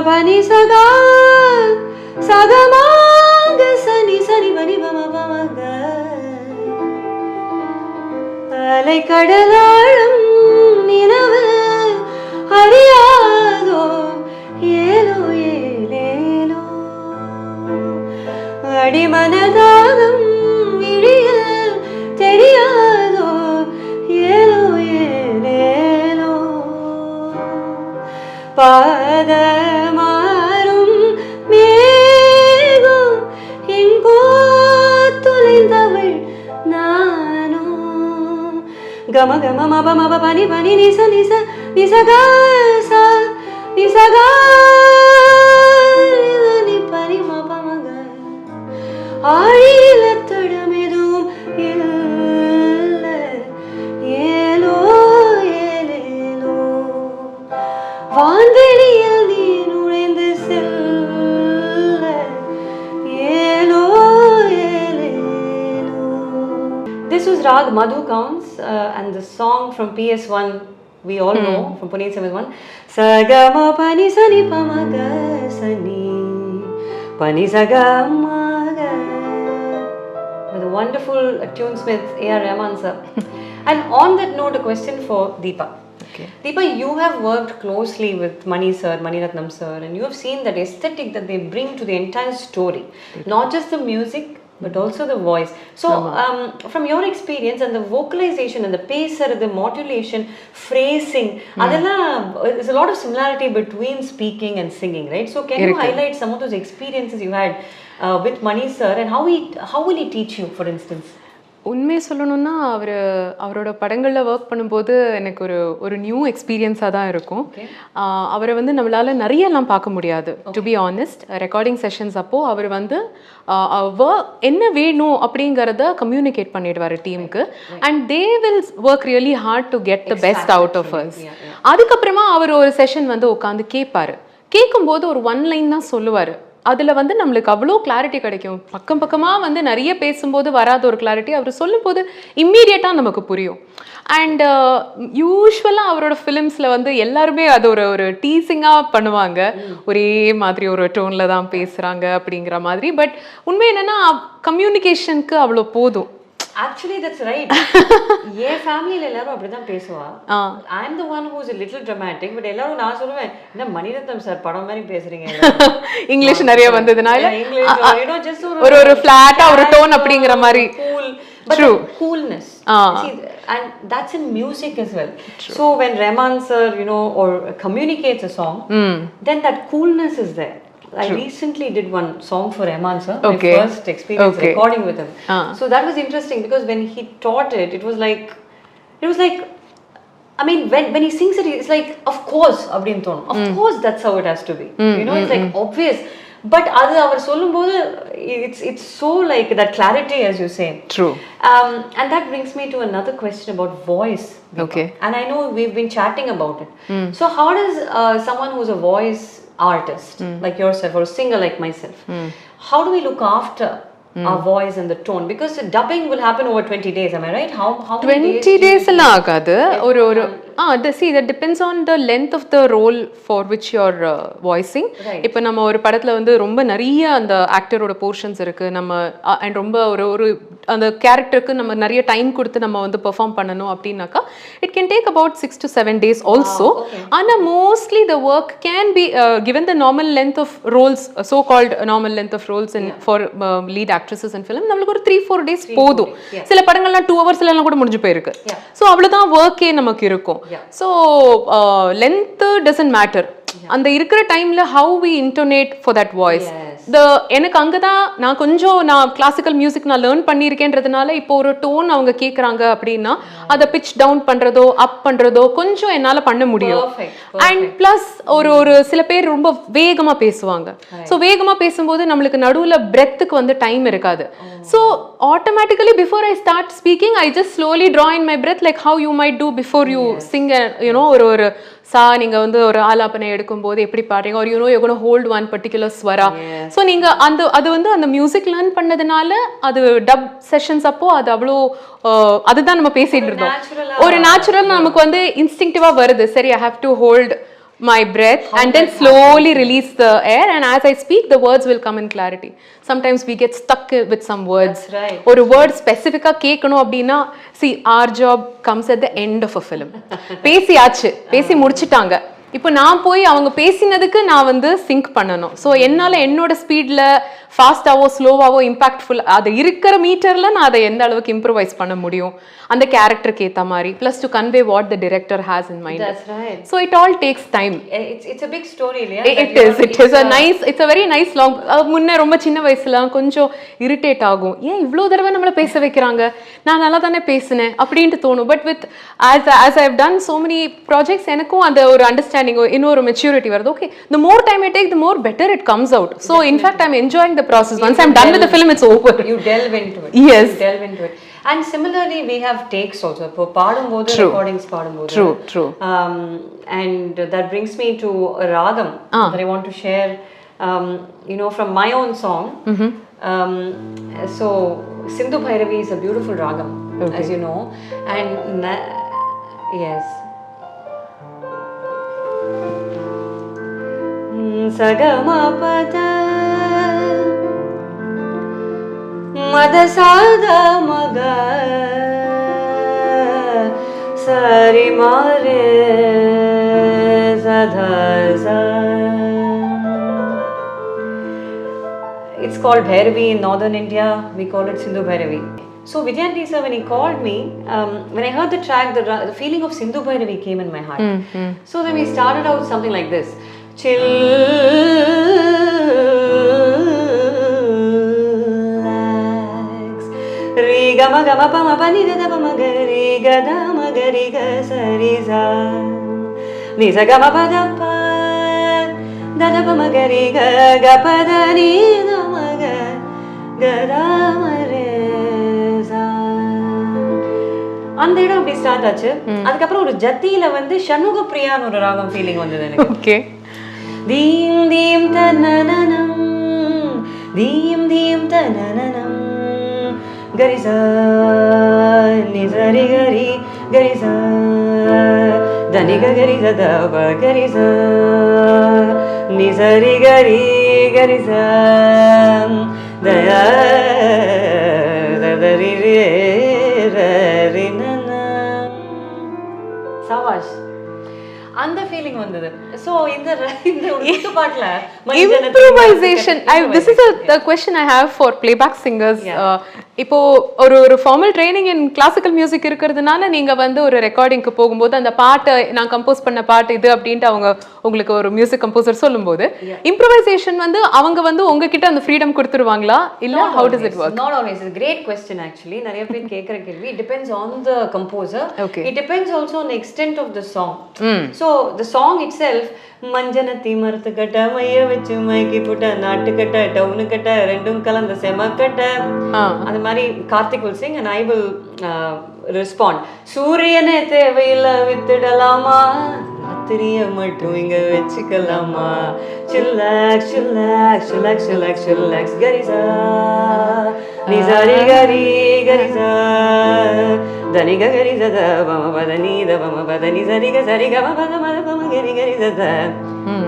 pani saga sagamanga sani sani pani bama bama ga alai kadalalam ninavu ariyado yelo yelelo adi manadagam vidiyal theriyado yelo yelelo பாதமாரும் மேகம் எங்கோ தொலைந்தவள் நானோ கம கம மப மப பனி பனி நிச நிச நிசகா சா நிசகா நிசனி பனி மப மக ஆழியில தடமெதும் இல்ல ஏலோ ஏலேலோ வான்வெளியில் நீ நுழைந்து செல்ல ஏலோ ஏலேலோ. This was Rag Madhu Counts and the song from PS1 we all know from Puneet 71 Sagama Pani Sani Pamaga Sani Pani Sagamaga with a wonderful tunesmith A.R. Rahman sir. And on that note, a question for Deepa. Okay. Deepa, you have worked closely with Mani sir, Mani Ratnam sir, and you have seen that aesthetic that they bring to the entire story. Not just the music, but also the voice. So, from your experience and the vocalization and the pace, the modulation, phrasing, there's a lot of similarity between speaking and singing, right? So, can you highlight some of those experiences you had with Mani sir and how will he teach you, for instance? உண்மையை சொல்லணும்னா அவரோட படங்களில் work பண்ணும்போது எனக்கு ஒரு new எக்ஸ்பீரியன்ஸாக தான் இருக்கும். அவரை வந்து நம்மளால் நிறையெல்லாம் பார்க்க முடியாது. To be honest, recording sessions அப்போது அவர் வந்து என்ன வேணும் அப்படிங்கிறத கம்யூனிகேட் பண்ணிடுவார் டீமுக்கு. And they will work really hard to get the best out of us. அதுக்கப்புறமா அவர் ஒரு செஷன் வந்து உட்காந்து கேட்பார். கேட்கும்போது ஒரு ஒன் லைன் தான் சொல்லுவார். அதில் வந்து நம்மளுக்கு அவ்வளோ கிளாரிட்டி கிடைக்கும். பக்கமாக வந்து நிறைய பேசும்போது வராத ஒரு கிளாரிட்டி அவர் சொல்லும்போது இம்மீடியட்டாக நமக்கு புரியும். அண்ட் யூஸ்வலாக அவரோட ஃபிலிம்ஸில் வந்து எல்லாருமே அது ஒரு டீசிங்காக பண்ணுவாங்க. ஒரே மாதிரி ஒரு டோனில் தான் பேசுகிறாங்க அப்படிங்கிற மாதிரி. பட் உண்மை என்னென்னா கம்யூனிகேஷனுக்கு அவ்வளோ போதும். Actually, that's right. Yeah, family எல்லாரும் அப்படிதான் பேசுவா. I'm the one who's a little dramatic, but எல்லாரும் நான் சொல்லுவேன், என்ன மணிரத்னம் சார் படம் மாதிரி பேசுறீங்க. இங்கிலீஷ் நிறைய வந்ததுனால just ஒரு ஃபிளாட்டா ஒரு டோன் அப்படிங்கிற மாதிரி. Cool. But coolness. See, and that's in music as well. True. So when Rahman sir, or communicates a song, then that coolness is there. I recently did one song for Rahman sir, my first experience recording with him. So that was interesting because when he taught it, it was like, I mean, when he sings it, it's like, of course, of course, that's how it has to be. It's like obvious. But adu avar sollumbodhu it's so like that clarity, as you say. True. And that brings me to another question about voice. Okay. And I know we've been chatting about it. So how does someone who's a voice artist like yourself or a singer like myself, how do we look after our voice and the tone? Because the dubbing will happen over 20 days, am I right? How 20 days la agadu oru see, that depends on the length of the role for which you're voicing. இப்போ நம்ம ஒரு படத்துல வந்து ரொம்ப நிறைய அந்த ஆக்டரோட portions இருக்கு, நம்ம அண்ட் ரொம்ப ஒரு அந்த கேரக்டருக்கு நம்ம நிறைய டைம் கொடுத்து நம்ம வந்து பெர்ஃபார்ம் பண்ணணும் அப்படின்னாக்கா it can take about 6 to 7 days also. ஆனா mostly the work can be given the normal length of roles, so called normal length of roles in for lead actresses in film, நம்மளுக்கு ஒரு 3-4 days போதும். சில படங்கள்லாம் 2 hours எல்லாம் கூட முடிஞ்சு போயிருக்கு. ஸோ அவ்வளோதான் ஒர்க்கே நமக்கு இருக்கும். So length doesn't matter. அந்த இருக்கிற டைம்ல how we intonate for that voice. எனக்கு அங்கதான் நான் கிளாசிக்கல் மியூசிக் நான் லேர்ன் பண்ணியிருக்கேன்றதுனால இப்போ ஒரு டோன் அவங்க கேட்குறாங்க அப்படின்னா அதை பிச் டவுன் பண்றதோ அப் பண்றதோ கொஞ்சம் என்னால பண்ண முடியும். அண்ட் பிளஸ் ஒரு சில பேர் ரொம்ப வேகமா பேசுவாங்க. ஸோ வேகமா பேசும்போது நம்மளுக்கு நடுவுல பிரெத்துக்கு வந்து டைம் இருக்காது. So automatically before I start speaking I just slowly draw in my breath like how you might do before you sing. ஒரு நீங்க வந்து ஒரு ஆலாபனை எடுக்கும் போது எப்படி பாடுறீங்க, or you're going to hold one particular swara. So நீங்க அது வந்து அந்த மியூசிக் லேர்ன் பண்ணதுனால அது டப் செஷன்ஸ் அப்போ அது அவ்வளோ அதுதான் நம்ம பேசிட்டு இருந்தோம். ஒரு நேச்சுரல் நமக்கு வந்து இன்ஸ்டிங்டிவா வருது. சரி, I have to hold my breath and then slowly release the air, and as I speak the words will come in clarity. Sometimes we get stuck with some words. That's right. ஒரு word specific-ஆ கேட்கணும் அப்படின்னா, see our job comes at the end of a film. பேசி முடிச்சிட்டாங்க, இப்போ நான் போய் அவங்க பேசினதுக்கு நான் வந்து சிங்க் பண்ணணும். ஸோ என்னால் என்னோட ஸ்பீடில் ஃபாஸ்டாவோ ஸ்லோவாவோ இம்பாக்ட்ஃபுல் அது இருக்கிற மீட்டரில் நான் அதை எந்த அளவுக்கு இம்ப்ரூவைஸ் பண்ண முடியும் அந்த கேரக்டருக்கு ஏற்ற மாதிரி, plus two convey what the director has in mind. So it all takes time. It's a big story இல்லையா? It's a very nice long. முன்னே ரொம்ப சின்ன வயசுல கொஞ்சம் இரிட்டேட் ஆகும், ஏன் இவ்வளோ தடவை நம்மளை பேச வைக்கிறாங்க, நான் நல்லா தானே பேசினேன் அப்படின்ட்டு தோணும். But with as I have done so many projects, எனக்கும் அந்த ஒரு அண்டர்ஸ்டாண்டிங் இன்னொரு மெச்சூரிட்டி வருது. Okay, the more time I take, the more better it comes out. So in fact I'm enjoying the process. Once I'm done with the film, it's over. You delve into it. Yes. You delve into it. And similarly we have takes also. இப்போ பாடும்போது recordings பாடும்போது. True. And that brings me to a ragam that I want to share, from my own song. So Sindhu Bhairavi is a beautiful ragam, as you know, and yes. Sagamapada Madasada Maga Sari Mare Sadhaza. It's called Bhairavi in northern India. We call it Sindhu Bhairavi. So Vijayanti sir, when he called me, when I heard the track, the feeling of Sindhu Bhairavi came in my heart. So then we started out something like this. Chillax Re ga ma pa ma pa ni da pa ma ga re ga da ma ga re ga sa re za ni sa ga ma pa da pa ma ga re ga pa da ni da ma ga da ma re za. அந்த இடம் அப்படி start ஆச்சு. அதுக்கப்புறம் ஒரு ஜத்தியில வந்து ஷண்முக பிரியான்னு ஒரு ராகம் feeling வந்தது எனக்கு. ஓகே. தீம் தீம் தனனனம் தீம் தீம் தனனனம் கரிசா நிசரி கரி கரிசா தனிக கரிச தப கரிசா நிசரி கரி கரிசா தயா ததரி ரே ரரி நனா. சவாஷ், அந்த ஃபீலிங் வந்தது. சோ இந்த ஒரு பாட்டுல improvisation. This is a question I have for playback singers. இப்போ ஒரு ஃபார்மல் ட்ரைனிங் இன் கிளாசிக்கல் மியூசிக் இருக்கிறதுனால நீங்க வந்து ஒரு ரெக்கார்டிங்க்கு போகும்போது அந்த பாட்டை நான் கம்போஸ் பண்ண பாட்டு இது அப்படின்ட்டு அவங்க உங்களுக்கு ஒரு மியூசிக் கம்போசர் சொல்லும்போது இம்ப்ரோவைசேஷன் வந்து அவங்க வந்து உங்ககிட்ட அந்த ஃப்ரீடம் கொடுத்துருவாங்களா இல்ல how does it work? Not always. It's a great question actually. நிறைய பேர் கேக்குற கேள்வி. It depends on the composer. It depends also on the extent of the song. So the song itself, மஞ்சனத்தி மரத்து கட்ட மைய வச்சு மைக்கி புட்ட நாட்டு கட்ட டவுனு கட்ட ரெண்டும் கலந்த செம கட்ட, அந்த மாதிரி Karthik will sing and I will respond. சூரியனே தேவையில்லை வித்துடலாமா, ராத்திரிய மட்டும் இங்க வச்சுக்கலாமா, chillax chillax chillax chillax chillax கரிசா நிசாரி கரி கரிசா தனிக கரிச தபம பதனி தபம பதனி சரிக சரிக பத மத பம கரி கரிச த.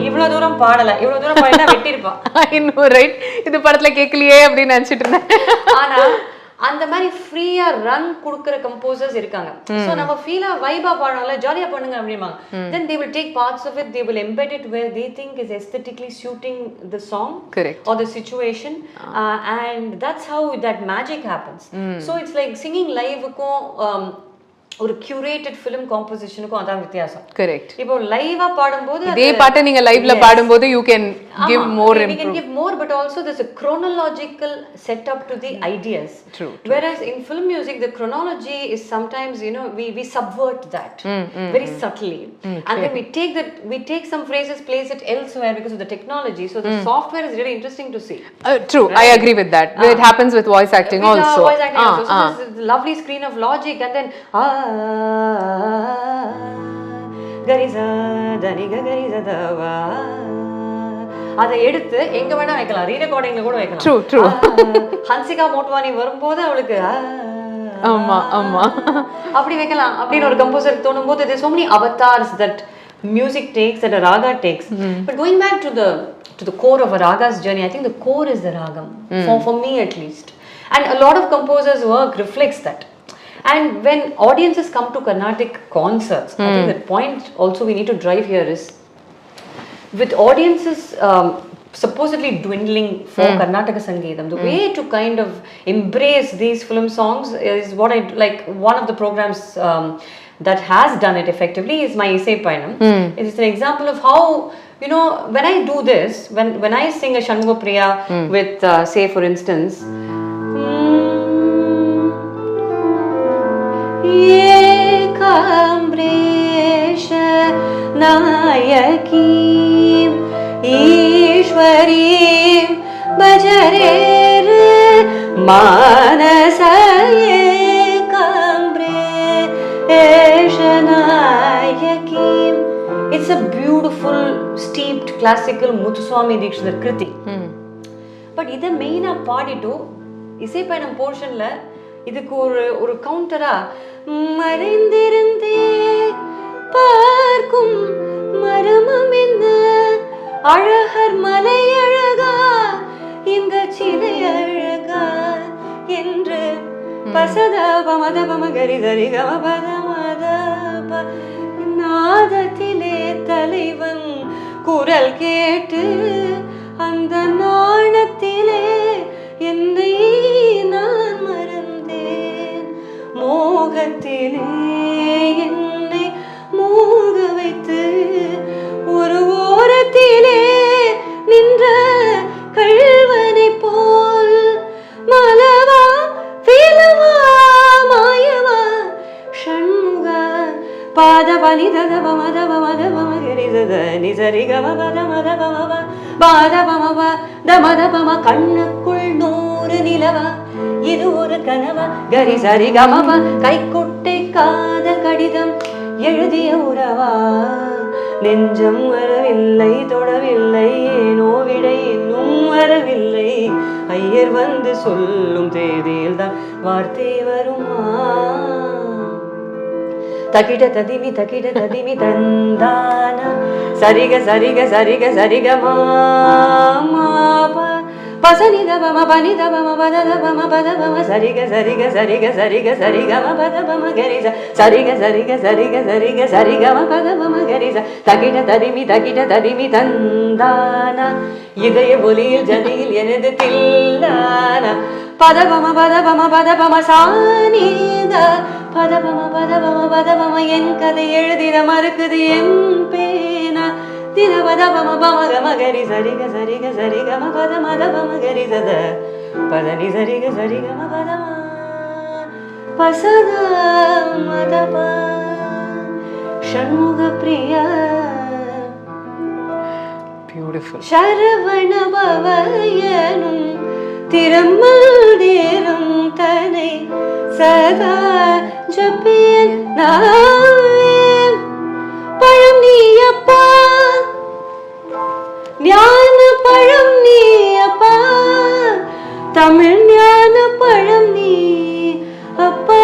இவ்வளவு தூரம் பாடல, இவ்வளவு தூரம் பாடினா வெட்டிருப்பா. I know, right? இது படத்துல கேக்கலையே அப்படின்னு நினைச்சிட்டு இருந்தேன். ஆனா அந்த மாதிரி ஃப்ரீயா ரன் கொடுக்கிற கம்போசர்ஸ் இருக்காங்க. சோ நம்ம ஃபீலா வைபா பாடணும்ல, ஜாலியா பண்ணுங்க அப்படிமாங்க. Then they will take parts of it, they will embed it where they think is aesthetically suiting the song. Correct. Or the situation, and that's how that magic happens. So it's like singing live க்கும் ஒரு curated film composition-க்கும் அதான் வித்தியாசம். Correct. இப்போ லைவா பாடும்போது இதே பாட்டை நீங்க லைவ்ல பாடும்போது you can give more we can give more, but also there's a chronological setup to the ideas. True. Whereas in film music the chronology is sometimes we subvert that very subtly, and then we take some phrases, place it elsewhere because of the technology. So the software is really interesting to see. True, right? I agree with that. It happens with voice acting with also. Voice acting also. So this is a lovely screen of logic, and then கரிசா தனிக கரிச தவா அதை எடுத்து எங்க வேணா வைக்கலாம், ரீ ரெக்கார்டிங்ல கூட வைக்கலாம். True, true. Hansika Motwani வரும்போது அவளுக்கு ஆமா ஆமா அப்படி வைக்கலாம் அப்படின்னு ஒரு கம்போசருக்கு தோணும் போது there's so many avatars that music takes, that a raga takes. But going back to the core of a raga's journey, I think the core is the ragam, for me at least. And a lot of composers' work reflects that. And when audiences come to Carnatic concerts, I think the point also we need to drive here is, with audiences supposedly dwindling for Karnataka Sangeetam, the way to kind of embrace these film songs is what I like. One of the programs that has done it effectively is my Isai Payanam. It is an example of how, you know, when I do this, when I sing a Shanmuga Priya with, say for instance, Ekambresha Nayakim Ishwarim Bhajarer Manasa Ekambresha Nayakim. It's a beautiful, steeped, classical Muthuswami Dikshithar Kriti. But இதை மெயினாக பாடிட்டு இசைப்பயணம் போர்ஷன்ல இதுக்கு ஒரு கவுண்டரா, மறைந்திருந்தே பார்க்கும் மரமம் என்ன அழகர் மலை அழகா இந்த சிலை அழகா என்று பசத பமத பமகரி தரி கமபத மத நாதத்திலே தலைவன் குரல் கேட்டு அந்த நாணத்திலே என்னை நான் மறந்தேன், மோகத்திலே என்னை மூழ்க வைத்து ஒரு ஓரத்திலே நின்ற கள்வனை போல் மலவா வேலவா மாயவா ஷண்முக பாதபலி ததப மதப மதப மகரிதத நிசரி கம பத மதப மப பாதபமப தமதபம கண்ணுக்குள் 100 நிலவா இது ஒரு கனவா கரி சரி கமப கைக்குட்டை காதல் கடிதம் எழுதிய உறவா நெஞ்சம் வரவில்லை தொடவில்லை ஏனோ விடை இன்னும் வரவில்லை ஐயர் வந்து சொல்லும் தேதியில் தான் வார்த்தை வருமா தகிட ததிமி தந்தானா சரிக சரிக சரிக சரிக மாமா பசனித பம பனித பம பதத பம பத பம சரிக சரிக சரிக சரிக சரிக ம பத பம கரிச சரிக சரிக சரிக சரிக சரிக ம பத பம கரிச தகிட ததிமி தந்தானா இதய ஒலியில் ஜதியில் எனது தில்லானா பத பம சானித பத பம என் கதை எழுதிட மறுக்குது என் பேனா தின பத பம பம கரி சரிக சரிக சரிக ம பத மத பம கரி சத பதனி சரிக சரிக ம பத பசத மத ப ஷண்முக பிரியா. பியூட்டிஃபுல். சரவண பவயனும் திருமல் தேரும் தனை சதா ஜபியன் நாவேன் பழம் நீ அப்பா ஞான பழம் நீ அப்பா தமிழ் ஞான பழம் நீ அப்பா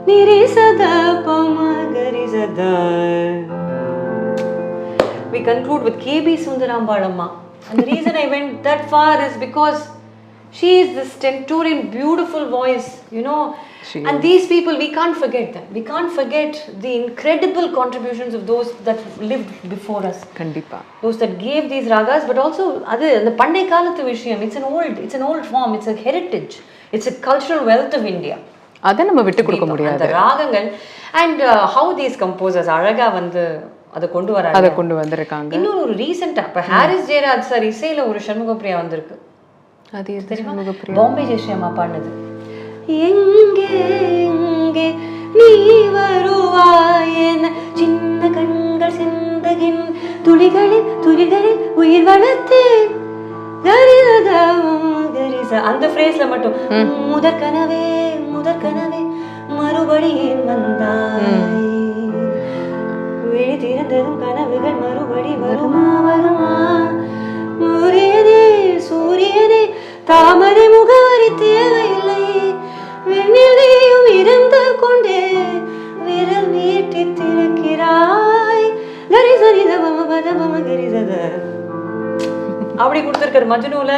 நிரி சதா பமகரி சதா. We conclude with KB Sundarambalamma. And the reason I went that far is because she is this stentorian, beautiful voice, you know. And these people, we can't forget them. We can't forget the incredible contributions of those that lived before us. Kandipa. Those that gave these ragas, but also the Pandai Kalathu Vishayam. It's an old form. It's a heritage. It's a cultural wealth of India. அதை நம்ம விட்டு கொடுக்க முடியாது. அந்த ராகங்கள் and how these composers அழகா வந்து அதை கொண்டு வந்திருக்காங்க. இன்னொரு ஒரு ரீசெண்டா இப்ப ஹாரிஸ் ஜெயராஜ் சார் இசையில ஒரு சண்முக பிரியா வந்திருக்கு. அது சண்முக பிரியா பாம்பே ஜெயஸ்ரீமா பாடினது. எங்கே எங்கே நீ வருவாய் என சின்ன கண்கள் சிந்தகின் துளிகளில் உயிர் வளர்த்தேன் அந்த ஃப்ரேஸ்ல மட்டும் முதற் கனவே மறுபடியும் வந்தாய் விழி திறந்ததும் கனவுகள் மறுபடி வருமா சூரியனே தாமரை முகவரி தேவையில்லை வெண்ணில் நீயும் இருந்து கொண்டே விரல் நீட்டி திறக்கிறாய் கரிசனி தம பதம கரிசத அப்படி கொடுத்திருக்காரு மஜ்னுல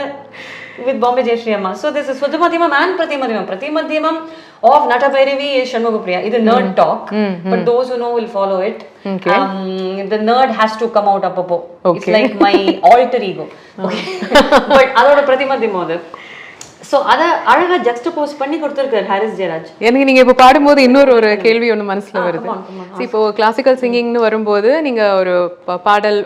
with Bombay Jayashree Amma. So this is Swadhamadhyamam and Pratimadhyamam. Pratimadhyamam of Natapairavi is Shanmugapriya. It's a nerd talk, but those who know will follow it. Okay. The nerd has to come out appo. Okay. It's like my alter ego. Okay. But adoda Pratimadhyamam. So அதை அழகா juxtapose பண்ணி கொடுத்திருக்காரு ஹாரிஸ் ஜெயராஜ். எனக்கு நீங்க இப்போ பாடும்போது இன்னொரு ஒரு கேள்வி ஒன்று மனசுல வருது. இப்போ கிளாசிக்கல் சிங்கிங்னு வரும்போது நீங்க ஒரு பாடல்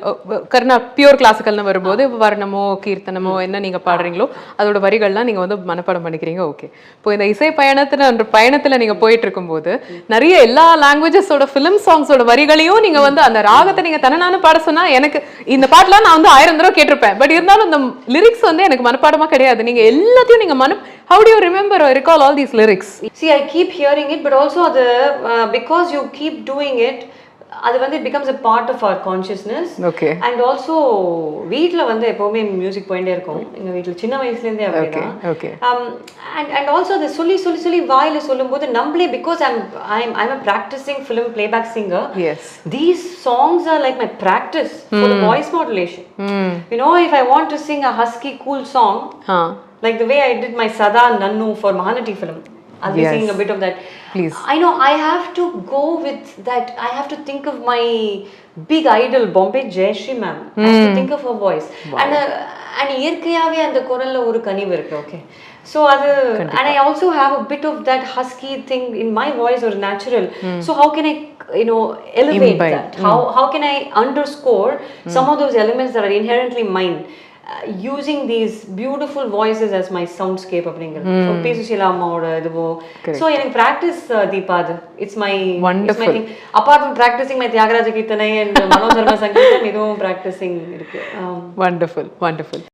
பியூர் கிளாசிக்கல்னு வரும்போது வர்ணமோ கீர்த்தனமோ என்ன நீங்க பாடுறீங்களோ அதோட வரிகள்லாம் நீங்க வந்து மனப்பாடம் பண்ணிக்கிறீங்க. ஓகே, இப்போ இந்த இசை பயணத்துல நீங்க போயிட்டு இருக்கும்போது நிறைய எல்லா லாங்குவேஜஸோட ஃபிலிம் சாங்ஸோட வரிகளையும் நீங்க வந்து அந்த ராகத்தை நீங்க தனனானு பாட சொன்னா எனக்கு இந்த பாட்டுலாம் நான் வந்து 1000 தடவை கேட்டிருப்பேன். பட் இருந்தாலும் இந்த லிரிக்ஸ் வந்து எனக்கு மனப்பாடமா கிடையாது. நீங்க எல்லாத்தையும் how do you remember or recall all these lyrics? See, I keep hearing it, but also because you keep doing it, it becomes a part of our consciousness. Okay. And also வீட்ல வந்து எப்பவுமே music போயிட்டே இருக்கும். எங்க வீட்ல சின்ன வயசுல இருந்தே அப்படிதான். Okay. And also the சொல்லி வாயில சொல்லும்போது நம்மளே, because I'm a practicing film playback singer. Yes. These songs are like my practice for the voice modulation. You know, if I want to sing a husky cool song, like the way I did my Sada Nannu for Mahanati film, I'll be singing a bit of that. Please. I know I have to go with that. I have to think of my big idol Bombay Jayashree ma'am. I have to think of her voice. Wow. And இயற்கையாவே அந்த குரல்ல ஒரு கனிவு இருக்கு. Okay. So and I also have a bit of that husky thing in my voice or natural. So how can I elevate that? How can I underscore some of those elements that are inherently mine? Using these beautiful voices as my soundscape அப்படிங்கிறது for P. Sushila அம்மாவோட இதுவோ. So எனக்கு practice தீபாது, it's my thing. Apart from practicing my Thyagaraja கீர்த்தனை and Manodharma சங்கீதம், இதுவும் practicing இருக்கு. Wonderful.